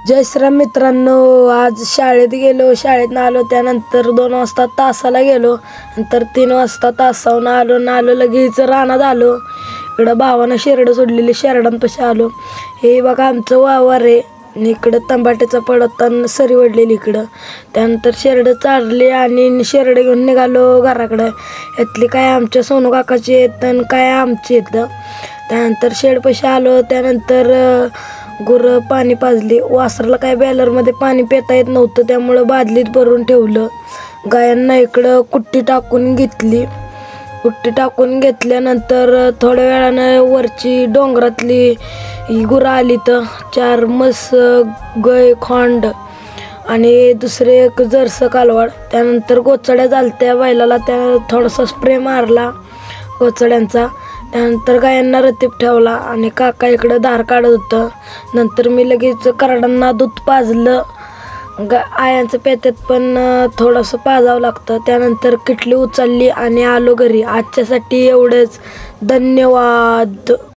जय श्रीराम मित्रांनो, आज शाळेत गेलो. शाळेतनं आलो, त्यानंतर 2 वाजता तासाला गेलो. नंतर 3 वाजता तासावरून आलो लगेच रानात आलो. इकडं भावानं शेरडं सोडलेली, शेरडांपाशी आलो. हे बघा आमचं वावर आहे. इकडं तंबाट्याचा पडताना सरी वडलेली इकडं. त्यानंतर शेरडं चारली आणि शेरडं घेऊन निघालो घराकडं. यातली काय आमच्या सोनू काकाची आहेत आणि काय आमची येतं. त्यानंतर शेडपाशी आलो. त्यानंतर गुरं पाणी पाजली. वासराला काय बॅलरमध्ये पाणी पिता येत नव्हतं, त्यामुळं बादलीत भरून ठेवलं. गायांना इकडं कुट्टी टाकून घेतली. कुट्टी टाकून घेतल्यानंतर थोड्या वेळानं वरची डोंगरातली गुरं आली. तर 4 म्हस, गाय, खोंड आणि दुसरे एक जर्स कालवाड. त्यानंतर गोचड्या झालत्या बैलाला, त्या थोडासा स्प्रे मारला गोचड्यांचा. त्यानंतर गायांना रतीब ठेवला आणि काका इकडं धार काढत होतं. नंतर मी लगेच करडांना दूध पाजलं. आयांचं पेत्यात पण थोडंसं पाजावं लागतं. त्यानंतर किटली उचलली आणि आलो घरी. आजच्यासाठी एवढंच. धन्यवाद.